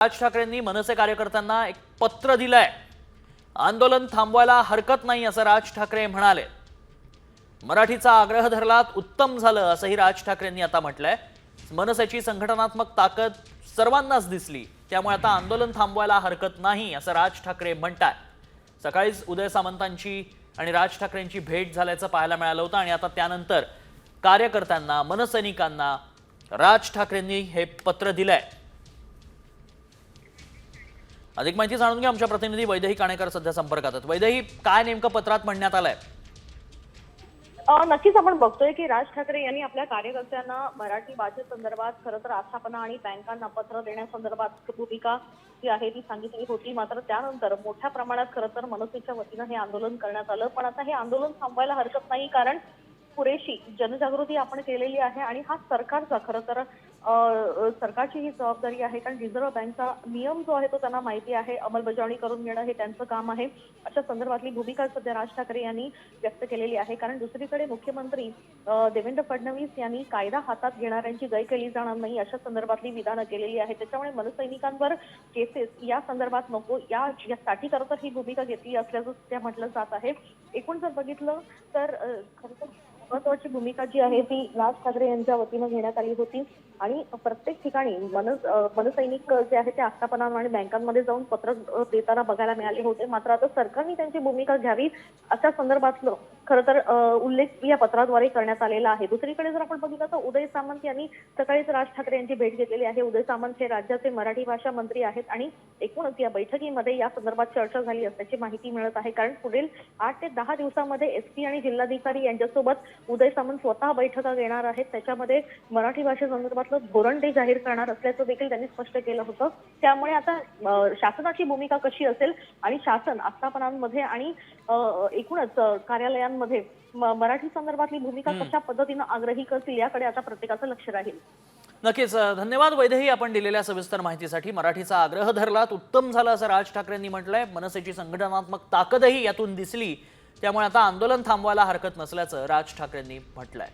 राज ठाकरेंनी मनसे कार्यकर्त्यांना एक पत्र दिलंय। आंदोलन थांबवायला हरकत नाही असं राज ठाकरे म्हणाले। मराठीचा आग्रह धरलात उत्तम झालं असंही राज ठाकरेंनी आता म्हटलंय। मनसेची संघटनात्मक ताकद सर्वांनाच दिसली, त्यामुळे आता आंदोलन थांबवायला हरकत नाही असं राज ठाकरे म्हणतात। सकाळीच उदय सामंतांची आणि राज ठाकरेंची भेट झाल्याचं पाहायला मिळालं होतं आणि आता त्यानंतर कार्यकर्त्यांना मनसैनिकांना राज ठाकरेंनी हे पत्र दिलंय। अधिक माहिती जाणून घ्या आमच्या प्रतिनिधी वैदेही काणेकर सध्या संपर्कात आहेत। वैदेही, काय नेमकं पत्रात म्हणण्यात आलंय? नक्कीच आपण बघतोय की राज ठाकरे यांनी आपल्या कार्यकर्त्यांना मराठी भाषेसंदर्भात खरं तर आस्थापना आणि बँकांना पत्र देण्यासंदर्भात भूमिका जी आहे ती सांगितली होती। मात्र त्यानंतर मोठ्या प्रमाणात खरं तर मनसेच्या वतीनं हे आंदोलन करण्यात आलं। पण आता हे आंदोलन थांबवायला हरकत नाही, कारण पुरेशी जनजागृती आपण केलेली आहे आणि हा सरकारचा खरं तर सरकारची ही जबाबदारी आहे, कारण रिझर्व्ह बँकचा नियम जो आहे तो त्यांना माहिती आहे, अंमलबजावणी करून घेणं हे त्यांचं काम आहे। अशा संदर्भातली भूमिका सध्या राज ठाकरे यांनी व्यक्त केलेली आहे। कारण दुसरीकडे मुख्यमंत्री देवेंद्र फडणवीस यांनी कायदा हातात घेणाऱ्यांची गय केली जाणार नाही अशा संदर्भातली विधानं केलेली आहे। त्याच्यामुळे मनसैनिकांवर केसेस या संदर्भात नको यासाठी खरं तर ही भूमिका घेतली असल्याचं त्या म्हटलं जात आहे। एकूण जर बघितलं तर खरं तर महत्वाची भूमिका जी आहे ती राज ठाकरे यांच्या वतीनं घेण्यात आली होती आणि प्रत्येक ठिकाणी मनसैनिक जे आहे ते आस्थापना आणि बँकांमध्ये जाऊन पत्र देताना बघायला मिळाले होते। मात्र आता सरकारने त्यांची भूमिका घ्यावी अशा संदर्भातलं खरं तर उल्लेख या पत्राद्वारे करण्यात आलेला आहे। दुसरीकडे जर आपण बघितलं तर उदय सामंत यांनी सकाळीच राज ठाकरे यांची भेट घेतलेली आहे। उदय सामंत हे राज्याचे मराठी भाषा मंत्री आहेत आणि एकूणच या बैठकीमध्ये या संदर्भात चर्चा झाली असल्याची माहिती मिळत आहे। कारण पुढील 8 ते 10 दिवसांमध्ये एसपी आणि जिल्हाधिकारी यांच्यासोबत उदय सामंत स्वतः बैठका घेणार आहेत। त्याच्यामध्ये मराठी भाषेसंदर्भातलं धोरण ते जाहीर करणार असल्याचं देखील त्यांनी स्पष्ट केलं होतं। त्यामुळे आता शासनाची भूमिका कशी असेल आणि शासन आस्थापनांमध्ये आणि एकूणच कार्यालयांमध्ये मराठी संदर्भातली भूमिका कशा पद्धतीनं आग्रही करतील याकडे आता प्रत्येकाचं लक्ष राहील। नक्कीच धन्यवाद वैदेही, आपण दिलेल्या सविस्तर माहितीसाठी। मराठीचा आग्रह धरलात उत्तम झालं असं राज ठाकरेंनी म्हटलंय। मनसेची संघटनात्मक ताकदही यातून दिसली, त्यामुळे आता आंदोलन थांबवायला हरकत नसल्याचं राज ठाकरेंनी म्हटलंय।